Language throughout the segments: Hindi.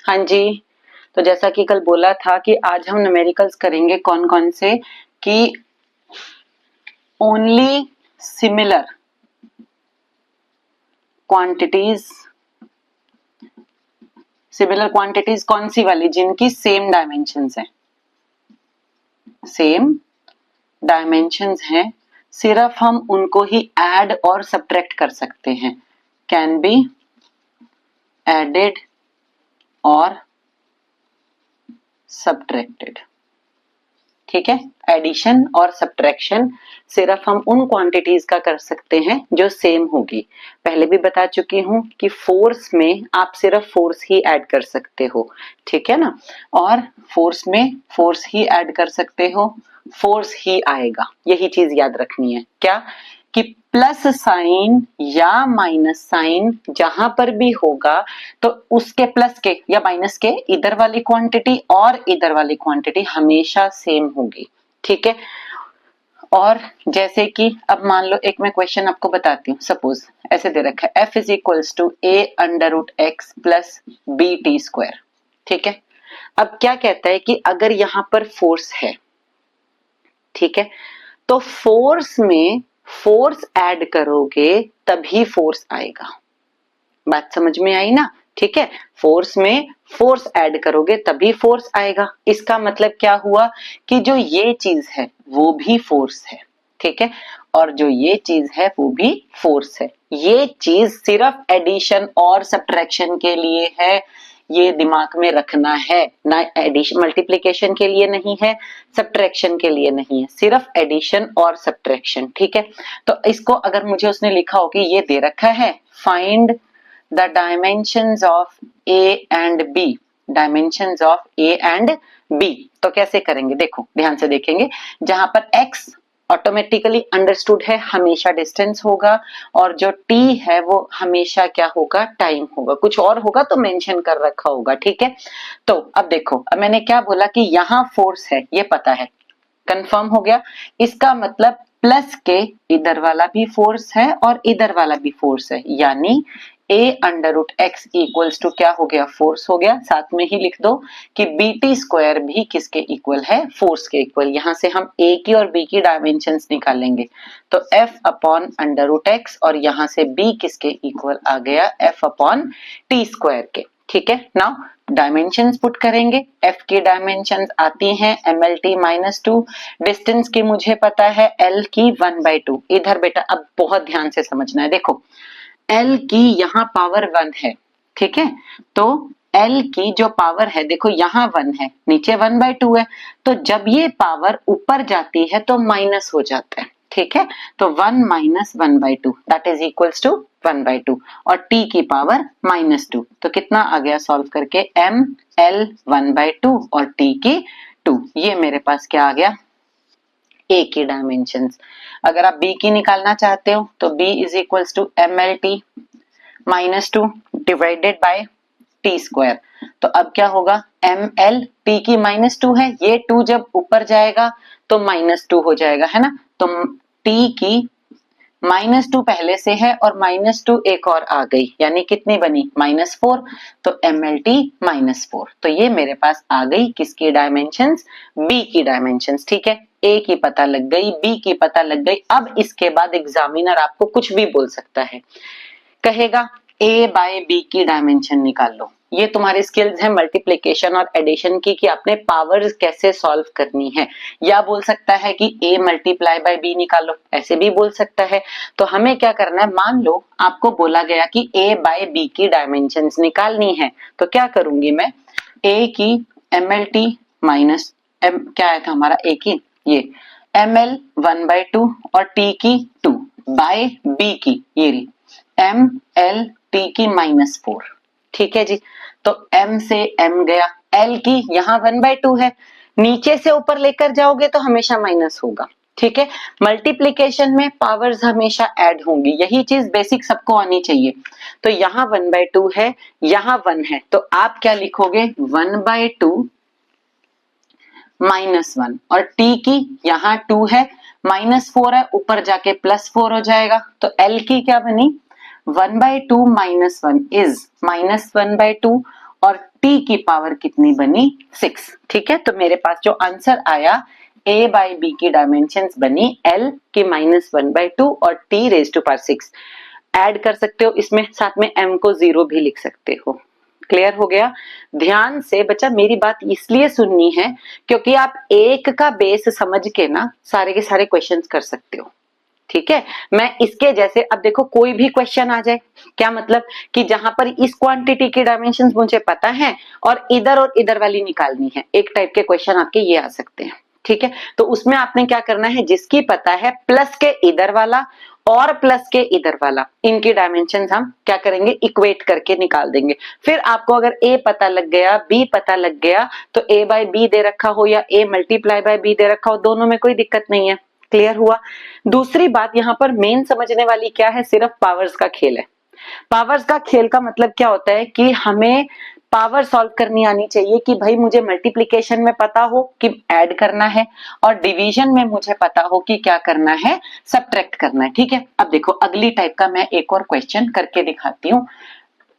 हाँ जी, तो जैसा कि कल बोला था कि आज हम न्यूमेरिकल्स करेंगे कौन कौन से कि only similar quantities, similar quantities कौन सी वाली जिनकी सेम डायमेंशंस है, सेम डायमेंशंस हैं, सिर्फ हम उनको ही ऐड और सब्ट्रैक्ट कर सकते हैं, कैन बी एडेड और सब्ट्रैक्टेड। ठीक है, एडिशन और सब्ट्रैक्शन सिर्फ हम उन क्वांटिटीज का कर सकते हैं जो सेम होगी। पहले भी बता चुकी हूं कि फोर्स में आप सिर्फ फोर्स ही ऐड कर सकते हो, ठीक है ना, और फोर्स में फोर्स ही ऐड कर सकते हो, फोर्स ही आएगा, यही चीज याद रखनी है। क्या कि प्लस साइन या माइनस साइन जहां पर भी होगा तो उसके प्लस के या माइनस के इधर वाली क्वांटिटी और इधर वाली क्वांटिटी हमेशा सेम होगी। ठीक है, और जैसे कि अब मान लो एक मैं क्वेश्चन आपको बताती हूँ, सपोज ऐसे दे रखा है f is equals to a under root x plus b t square. ठीक है, अब क्या कहता है कि अगर यहाँ पर फोर्स है, ठीक है, तो फोर्स में फोर्स ऐड करोगे तभी फोर्स आएगा। बात समझ में आई ना? ठीक है, फोर्स में फोर्स ऐड करोगे तभी फोर्स आएगा। इसका मतलब क्या हुआ कि जो ये चीज है वो भी फोर्स है, ठीक है, और जो ये चीज है वो भी फोर्स है। ये चीज सिर्फ एडिशन और सब्ट्रैक्शन के लिए है, ये दिमाग में रखना है ना, एडिशन मल्टीप्लिकेशन के लिए नहीं है, सब्ट्रैक्शन के लिए नहीं है, सिर्फ एडिशन और सब्ट्रैक्शन। ठीक है, तो इसको अगर मुझे उसने लिखा हो कि ये दे रखा है find the dimensions of a and b, dimensions of a and b, तो कैसे करेंगे देखो, ध्यान से देखेंगे। जहां पर x ऑटोमेटिकली अंडरस्टूड है, हमेशा डिस्टेंस होगा, और जो t है वो हमेशा क्या होगा, टाइम होगा, कुछ और होगा तो मेंशन कर रखा होगा। ठीक है, तो अब देखो, अब मैंने क्या बोला कि यहाँ फोर्स है, ये पता है, कंफर्म हो गया। इसका मतलब प्लस के इधर वाला भी फोर्स है और इधर वाला भी फोर्स है, यानी a under root x equals to क्या हो गया, फोर्स हो गया। साथ में ही लिख दो कि बी टी स्क्वायर भी किसके इक्वल है, फोर्स के इक्वल। यहां से हम a की और b की डायमेंशंस निकालेंगे, तो f upon under root x, और यहां से b किसके इक्वल आ गया, f अपॉन टी स्क्वायर के। ठीक है, नाउ डायमेंशंस पुट करेंगे। f की डायमेंशंस आती हैं mlt माइनस टू, डिस्टेंस की मुझे पता है l की 1/2। इधर बेटा अब बहुत ध्यान से समझना है, देखो L की यहाँ पावर 1 है, ठीक है, तो L की जो पावर है, देखो यहाँ 1 है, नीचे 1/2 है, तो जब ये पावर ऊपर जाती है तो माइनस हो जाता है। ठीक है, तो 1 minus 1/2 that is equals to 1/2, और t की पावर -2, तो कितना आ गया सॉल्व करके, m l 1/2 और t की 2। ये मेरे पास क्या आ गया, a की डायमेंशंस। अगर आप b की निकालना चाहते हो तो b is equals to mlt -2 divided by t square. तो अब क्या होगा, ml t की -2 है, ये 2 जब ऊपर जाएगा तो -2 हो जाएगा, है ना, तो t की -2 पहले से है और -2 एक और आ गई, यानी कितनी बनी, -4, तो mlt -4। तो ये मेरे पास आ गई किसकी डायमेंशंस, b की डायमेंशंस। ठीक है, a की पता लग गई, b की पता लग गई। अब इसके बाद एग्जामिनर आपको कुछ भी बोल सकता है, कहेगा a बाय b की डायमेंशन निकाल लो। ये तुम्हारी स्किल्स है मल्टीप्लिकेशन और एडिशन की, कि आपने पावर्स कैसे सॉल्व करनी है, या बोल सकता है कि a मल्टीप्लाई बाय b निकालो, ऐसे भी बोल सकता है। तो हमें क्या करना है, मान लो आपको बोला गया कि a बाय b की डायमेंशंस निकालनी है, तो क्या करूंगी मैं, a की mlt माइनस m क्या आया था हमारा, a की ये ml 1/2 और t की 2 बाय b की ये रही m l t की -4। ठीक है जी, तो m से m गया, l की यहाँ 1/2 है, नीचे से ऊपर लेकर जाओगे तो हमेशा माइनस होगा। ठीक है, मल्टीप्लिकेशन में पावर्स हमेशा ऐड होंगी, यही चीज बेसिक सबको आनी चाहिए। तो यहाँ 1/2 है, यहाँ 1 है, तो आप क्या लिखोगे, 1/2 -1, और t की यहाँ 2 है, -4 है, ऊपर जाके +4 हो जाएगा, तो l की क्या बनी, 1/2 -1 इज -1/2, और t की पावर कितनी बनी 6। ठीक है, तो मेरे पास जो आंसर आया a बाई b की डायमेंशंस बनी l की -1/2 और t raise to power 6। Add कर सकते हो इसमें, साथ में m को 0 भी लिख सकते हो। क्लियर हो गया? ध्यान से बच्चा मेरी बात इसलिए सुननी है क्योंकि आप एक का बेस समझ के ना सारे के सारे क्वेश्चंस कर सकते हो। ठीक है, मैं इसके जैसे अब देखो कोई भी क्वेश्चन आ जाए, क्या मतलब कि जहां पर इस क्वांटिटी की डायमेंशंस मुझे पता है और इधर वाली निकालनी है, एक टाइप के क्वेश्चन आपके ये आ सकते हैं। ठीक है, तो उसमें आपने क्या करना है, जिसकी पता है प्लस के इधर वाला और प्लस के इधर वाला, इनकी डायमेंशंस हम क्या करेंगे, इक्वेट करके निकाल देंगे। फिर आपको अगर a पता लग गया, b पता लग गया, तो a बाई b दे रखा हो या a मल्टीप्लाई बाय b दे रखा हो, दोनों में कोई दिक्कत नहीं है। क्लियर हुआ? दूसरी बात यहाँ पर मेन समझने वाली क्या है, सिर्फ पावर्स का खेल है। पावर्स का खेल का मतलब क्या होता है कि हमें पावर सॉल्व करनी आनी चाहिए कि भाई मुझे मल्टीप्लिकेशन में पता हो कि ऐड करना है और डिवीजन में मुझे पता हो कि क्या करना है, सब्ट्रैक्ट करना है। ठीक है, अब देखो अगली टाइप का मैं एक और क्वेश्चन करके दिखाती हूँ।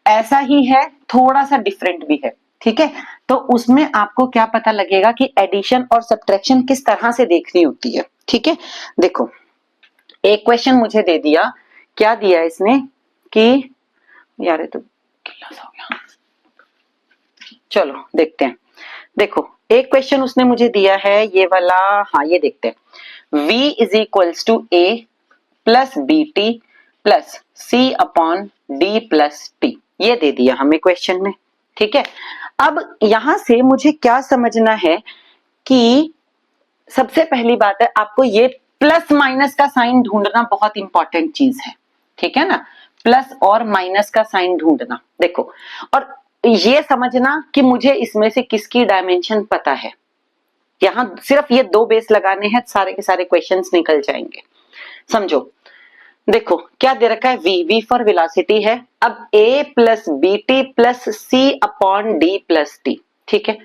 ऐसा ही है, थोड़ा सा डिफरेंट भी है। ठीक है, तो उसमें आपको क्या पता लगेगा कि एडिशन और सब्ट्रैक्शन किस तरह से देखनी होती है। ठीक है, देखो एक क्वेश्चन मुझे दे दिया, क्या दिया इसने कि यार ये तो क्लास हो गया, चलो देखते हैं। देखो एक क्वेश्चन उसने मुझे दिया है ये वाला, हाँ ये देखते हैं। v is equals to a plus b t plus c upon d plus t, ये दे दिया हमें क्वेश्चन में। ठीक है, अब यहां से मुझे क्या समझना है कि सबसे पहली बात है आपको ये प्लस माइनस का साइन ढूंढना बहुत इंपॉर्टेंट चीज है। ठीक है ना, प्लस और माइनस का साइन ढूंढना। देखो और ये समझना कि मुझे इसमें से किसकी डायमेंशन पता है। यहां सिर्फ ये दो बेस लगाने हैं, सारे के सारे क्वेश्चंस निकल जाएंगे। समझो, देखो क्या दे रखा है, v फॉर वेलोसिटी है। अब a plus b t plus c upon d plus t. ठीक है,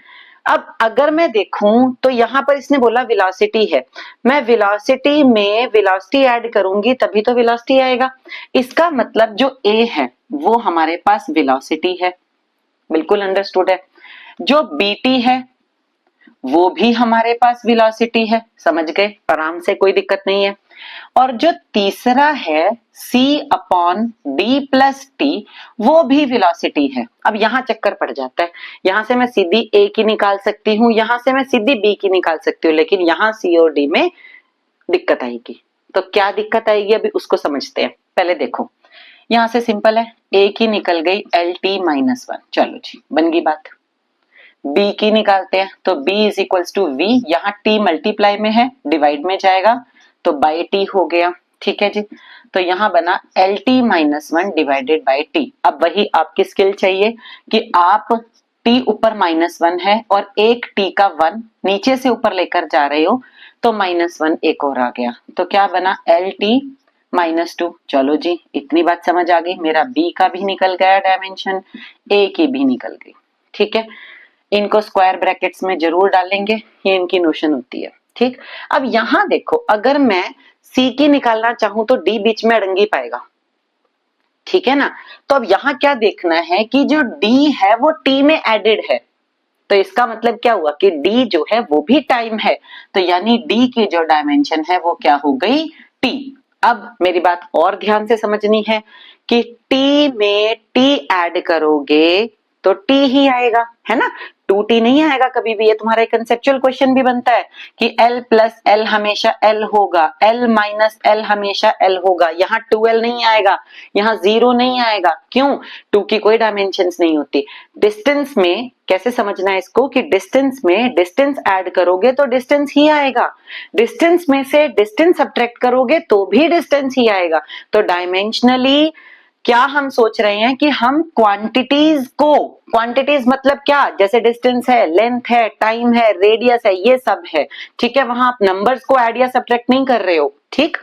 अब अगर मैं देखूं तो यहां पर इसने बोला वेलोसिटी है, मैं वेलोसिटी में वेलोसिटी ऐड करूंगी तभी तो वेलोसिटी आएगा। इसका मतलब जो a है वो हमारे पास वेलोसिटी है, बिल्कुल अंडरस्टूड है। जो bt है वो भी हमारे पास वेलोसिटी है, समझ गए आराम से, कोई दिक्कत नहीं है। और जो तीसरा है c upon d plus T, वो भी वेलोसिटी है। अब यहां चक्कर पड़ जाता है, यहां से मैं सीधी a की निकाल सकती हूँ, यहां से मैं सीधी b की निकाल सकती हूँ, लेकिन यहाँ c और d में दिक्कत आएगी। तो क्या दिक्कत आएगी अभी उसको समझते हैं। पहले देखो यहां से सिंपल है, a की निकल गई LT-1, चलो जी बन गई बात। b की निकालते हैं तो b is equals to v, यहाँ t मल्टीप्लाई में है, डिवाइड में जाएगा तो बाई t हो गया। ठीक है जी, तो यहाँ बना LT-1 डिवाइडेड बाई t। अब वही आपकी स्किल चाहिए कि आप t ऊपर -1 है और एक t का 1 नीचे से ऊपर लेकर जा रहे हो, तो -1 एक और आ गया, तो क्या बना LT-2। चलो जी इतनी बात समझ आ गई, मेरा b का भी निकल गया डायमेंशन, a की भी निकल गई। ठीक है, इनको स्क्वायर ब्रैकेट्स में जरूर डालेंगे, ये इनकी नोशन होती है। ठीक, अब यहां देखो अगर मैं C की निकालना चाहूं तो D बीच में अड़ंगी पाएगा। ठीक है ना, तो अब यहां क्या देखना है कि जो D है वो T में एडेड है, तो इसका मतलब क्या हुआ कि D जो है वो भी टाइम है, तो यानी D की जो डायमेंशन है वो क्या हो गई, T। अब मेरी बात और ध्यान से समझनी है कि T में T ऐड करोगे तो T ही आएगा, है ना, 2T नहीं आएगा कभी भी। ये तुम्हारा एक कंसेप्चुअल क्वेश्चन भी बनता है कि L प्लस L हमेशा L होगा, L माइनस L हमेशा L होगा, यहाँ 2L नहीं आएगा, यहाँ 0 नहीं आएगा। क्यों? 2 की कोई डायमेंशंस नहीं होती। डिस्टेंस में कैसे समझना है इसको कि डिस्टेंस में डिस्टेंस ऐड करोगे तो डिस्टेंस ही आएगा, डिस्टेंस में से डिस्टेंस सब्ट्रैक्ट करोगे तो भी डिस्टेंस ही आएगा। तो डायमेंशनली क्या हम सोच रहे हैं कि हम क्वांटिटीज को, क्वांटिटीज मतलब क्या, जैसे डिस्टेंस है, लेंथ है, टाइम है, रेडियस है, ये सब है। ठीक है, वहां आप नंबर्स को ऐड या सब्ट्रैक्ट नहीं कर रहे हो। ठीक,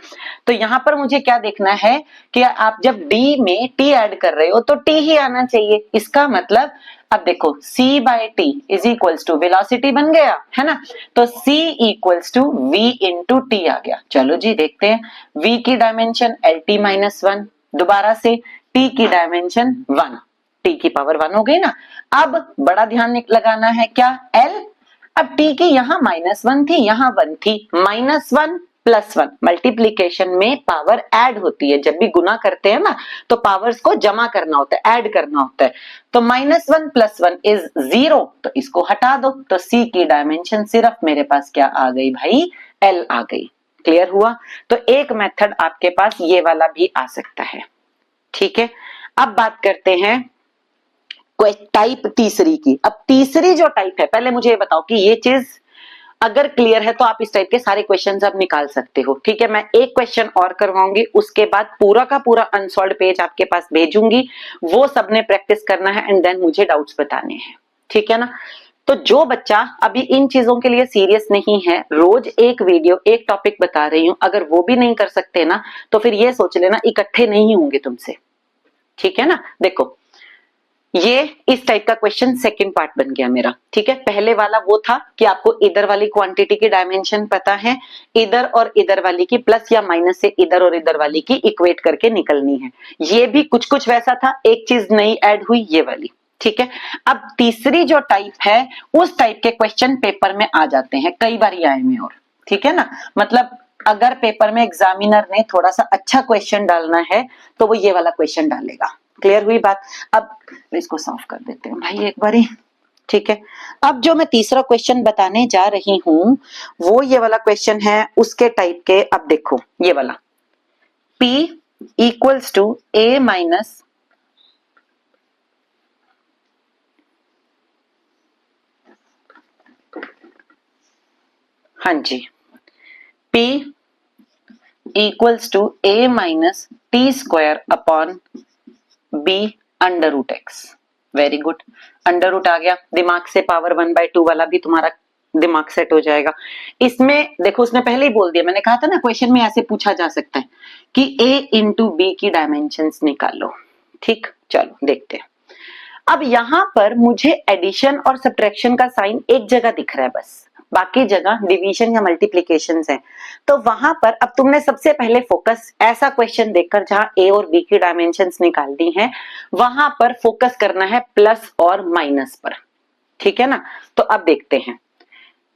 तो यहां पर मुझे क्या देखना है कि आप जब D में T ऐड कर रहे हो तो T ही आना चाहिए। इसका मतलब अब देखो C by T is equals to velocity बन गया, है ना, तो C equals to V into T आ गया। चलो जी देखते हैं, V की डायमेंशन LT-1, दोबारा से T की डायमेंशन 1, t की पावर 1 हो गई ना। अब बड़ा ध्यान लगाना है क्या, l। अब t की यहाँ -1 थी, यहाँ 1 थी, -1 + 1 मल्टीप्लीकेशन में पावर ऐड होती है। जब भी गुना करते हैं ना तो पावर्स को जमा करना होता है, ऐड करना होता है। तो -1 + 1 इज 0, तो इसको हटा दो। तो c की डायमेंशन सिर्फ मेरे पास क्या आ गई भाई, l आ गई। क्लियर हुआ। तो एक मेथड आपके पास ये वाला भी आ सकता है। ठीक है, अब बात करते हैं टाइप तीसरी की। अब तीसरी जो टाइप है, पहले मुझे ये बताओ कि ये चीज अगर क्लियर है तो आप इस टाइप के सारे क्वेश्चंस अब निकाल सकते हो। ठीक है, मैं एक क्वेश्चन और करवाऊंगी, उसके बाद पूरा का पूरा अनसॉल्व्ड पेज आपके पास भेजूंगी, वो सबने प्रैक्टिस करना है एंड देन मुझे डाउट्स बताने हैं। ठीक है ना। तो जो बच्चा अभी इन चीजों के लिए सीरियस नहीं है, रोज एक वीडियो एक टॉपिक बता रही हूं, अगर वो भी नहीं कर सकते ना तो फिर ये सोच लेना इकट्ठे नहीं होंगे तुमसे। ठीक है ना। देखो ये इस टाइप का क्वेश्चन सेकंड पार्ट बन गया मेरा। ठीक है, पहले वाला वो था कि आपको इधर वाली क्वांटिटी की डायमेंशन पता है, इधर और इधर वाली की प्लस या माइनस से इधर और इधर वाली की इक्वेट करके निकलनी है। ये भी कुछ कुछ वैसा था, एक चीज नई ऐड हुई ये वाली। ठीक है, अब तीसरी जो टाइप है उस टाइप के क्वेश्चन पेपर में आ जाते हैं, कई बार आए में। और ठीक है ना, मतलब अगर पेपर में एग्जामिनर ने थोड़ा सा अच्छा क्वेश्चन डालना है तो वो ये वाला क्वेश्चन डालेगा। क्लियर हुई बात। अब इसको साफ कर देते हैं भाई एक बारी। ठीक है, अब जो मैं तीसरा क्वेश्चन बताने जा रही हूं वो ये वाला क्वेश्चन है उसके टाइप के। अब देखो ये वाला P = A माइनस हाँ जी, P = A minus t² upon b √x। Very good, √, आ गया दिमाग से। पावर 1/2 वाला भी तुम्हारा दिमाग सेट हो जाएगा। इसमें देखो उसने पहले ही बोल दिया, मैंने कहा था ना क्वेश्चन में ऐसे पूछा जा सकता है कि a × b की डायमेंशंस निकालो। ठीक, चलो देखते हैं। अब यहां पर मुझे एडिशन और सब्ट्रैक्शन का साइन एक जगह दिख रहा है बस, बाकी जगह डिवीजन या मल्टीप्लिकेशन है। तो वहां पर अब तुमने सबसे पहले फोकस ऐसा क्वेश्चन देखकर जहां ए और बी की डायमेंशंस निकालनी है वहां पर फोकस करना है प्लस और माइनस पर। ठीक है ना। तो अब देखते हैं,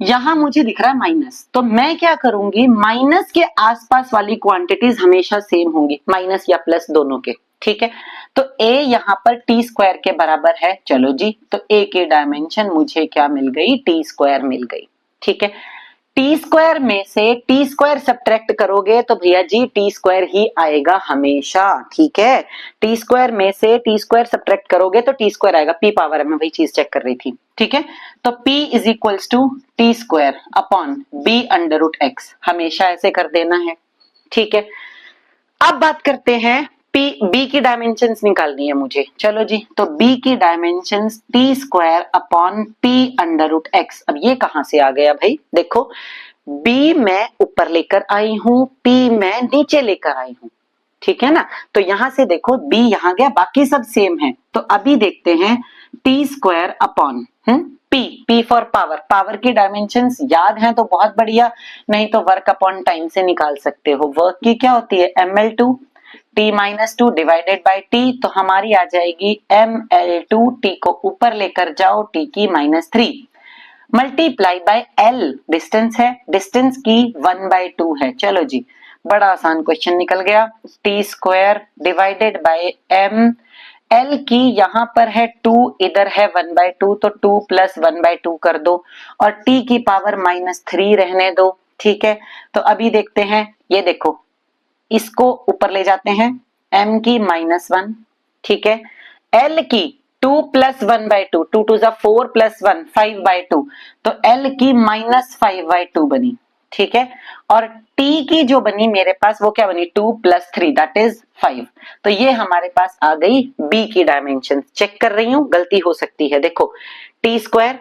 यहां मुझे दिख रहा है माइनस, तो मैं क्या करूंगी, माइनस के आसपास वाली क्वांटिटीज हमेशा सेम होंगी, माइनस या प्लस दोनों के। ठीक है, तो a यहां पर t² के बराबर है। चलो जी, तो a की डायमेंशन मुझे क्या मिल गई, t² मिल गई। ठीक है, t² में से t² सब्ट्रैक्ट करोगे तो भैया जी t² ही आएगा हमेशा। ठीक है, t² में से t² सब्ट्रैक्ट करोगे तो t² आएगा। p पावर है, मैं वही चीज चेक कर रही थी। ठीक है, तो p = t² upon b √x, हमेशा ऐसे कर देना है। ठीक है, अब बात करते हैं b की डायमेंशंस निकालनी है मुझे। चलो जी, तो b की dimensions t² upon p √x। अब ये कहां से आ गया भाई, देखो b मैं ऊपर लेकर आई हूं, p मैं नीचे लेकर आई हूं। ठीक है ना, तो यहां से देखो b यहां गया, बाकी सब सेम है। तो अभी देखते हैं t² upon p for power. Power की डायमेंशंस याद हैं तो बहुत बढ़िया, नहीं तो वर्क अपॉन टाइम से निकाल सकते हो। वर्क की क्या होती है, ml2 t-2 divided by t, तो हमारी आ जाएगी ml2। t को ऊपर लेकर जाओ, t की -3 मल्टीप्लाई बाय l, डिस्टेंस है, डिस्टेंस की 1/2 है। चलो जी, बड़ा आसान क्वेश्चन निकल गया। t² divided by m, l की यहाँ पर है 2, इधर है 1/2, तो 2 + 1/2 कर दो और t की पावर -3 रहने दो। ठीक है, तो अभी देखते हैं, ये देखो इसको ऊपर ले जाते हैं, m की -1। ठीक है, l की 2 + 1/2, 2 2 4 + 1 5/2, तो l की -5/2 बनी। ठीक है, और t की जो बनी मेरे पास वो क्या बनी, 2 + 3 दैट इज 5। तो ये हमारे पास आ गई b की डायमेंशन। चेक कर रही हूं, गलती हो सकती है। देखो t²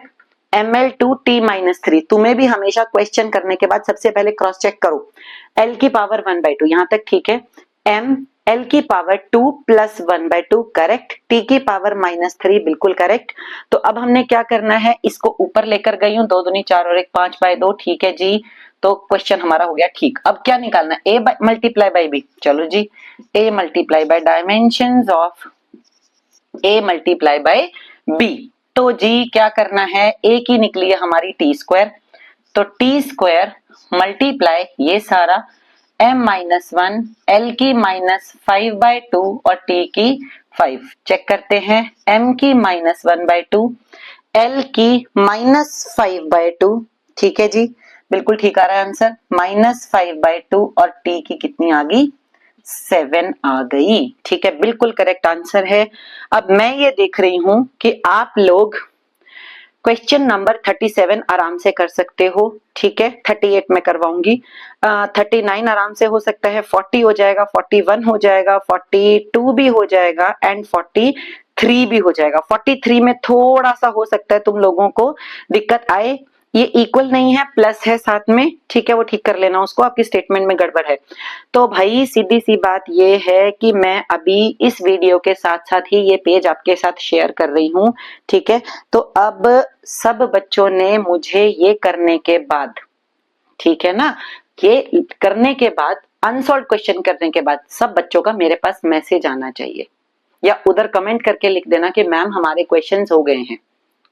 ml2 t-3, तुम्हें भी हमेशा क्वेश्चन करने के बाद सबसे पहले क्रॉस चेक करो। l की पावर 1/2 यहां तक ठीक है, m l की पावर 2 + 1/2 करेक्ट, t की पावर -3 बिल्कुल करेक्ट। तो अब हमने क्या करना है, इसको ऊपर लेकर गई हूं, 2 दूनी 4 और 1 5/2। ठीक है जी, तो क्वेश्चन हमारा हो गया ठीक। अब क्या निकालना है, a × b। चलो जी, a × dimensions of a multiply by b। तो जी क्या करना है, a की निकली है हमारी टी स्क्वायर, तो टी स्क्वायर मल्टीप्लाई ये सारा m-1, l की -5/2 और t की 5। चेक करते हैं, m की -1/2, l की -5/2। ठीक है जी, बिल्कुल ठीक आ रहा है आंसर, -5/2 और t की कितनी आ गई, 7 आ गई। ठीक है, बिल्कुल करेक्ट आंसर है। अब मैं ये देख रही हूं कि आप लोग क्वेश्चन नंबर 37 आराम से कर सकते हो। ठीक है, 38 में करवाऊंगी, 39 आराम से हो सकता है, 40 हो जाएगा, 41 हो जाएगा, 42 भी हो जाएगा एंड 43 भी हो जाएगा। 43 में थोड़ा सा हो सकता है तुम लोगों को दिक्कत आए, ये इक्वल नहीं है, प्लस है साथ में। ठीक है, वो ठीक कर लेना उसको, आपकी स्टेटमेंट में गड़बड़ है। तो भाई सीधी सी बात ये है कि मैं अभी इस वीडियो के साथ साथ ही ये पेज आपके साथ शेयर कर रही हूँ। ठीक है, तो अब सब बच्चों ने मुझे ये करने के बाद, ठीक है ना, ये करने के बाद, अनसॉल्व क्वेश्चन करने के बाद सब बच्चों का मेरे पास मैसेज आना चाहिए, या उधर कमेंट करके लिख देना कि मैम हमारे क्वेश्चंस हो गए हैं।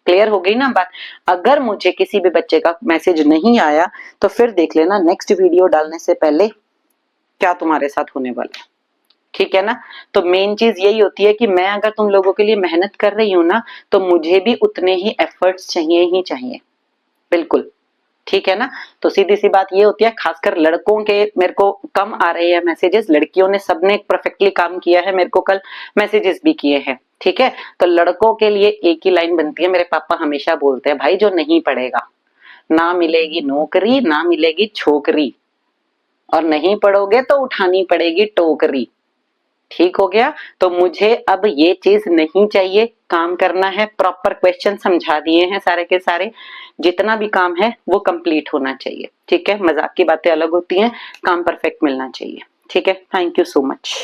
क्लियर हो गई ना बात। अगर मुझे किसी भी बच्चे का मैसेज नहीं आया तो फिर देख लेना नेक्स्ट वीडियो डालने से पहले क्या तुम्हारे साथ होने वाला है। ठीक है ना, तो मेन चीज यही होती है कि मैं अगर तुम लोगों के लिए मेहनत कर रही हूं ना, तो मुझे भी उतने ही एफर्ट्स चाहिए ही चाहिए, बिल्कुल। ठीक है ना, तो सीधी सी बात ये होती है, खासकर लड़कों के मेरे को कम आ रहे हैं मैसेजेस, लड़कियों ने सबने परफेक्टली काम किया है, मेरे को कल मैसेजेस भी किए हैं। ठीक है, तो लड़कों के लिए एक ही लाइन बनती है, मेरे पापा हमेशा बोलते हैं, भाई जो नहीं पढ़ेगा ना मिलेगी नौकरी ना मिलेगी छोकरी, और नहीं पढ़ोगे तो उठानी पड़ेगी टोकरी। ठीक हो गया, तो मुझे अब ये चीज नहीं चाहिए, काम करना है, प्रॉपर क्वेश्चन समझा दिए हैं सारे के सारे, जितना भी काम है वो कंप्लीट होना चाहिए। ठीक है, मजाक की बातें अलग होती हैं, काम परफेक्ट मिलना चाहिए। ठीक है, थैंक यू सो मच।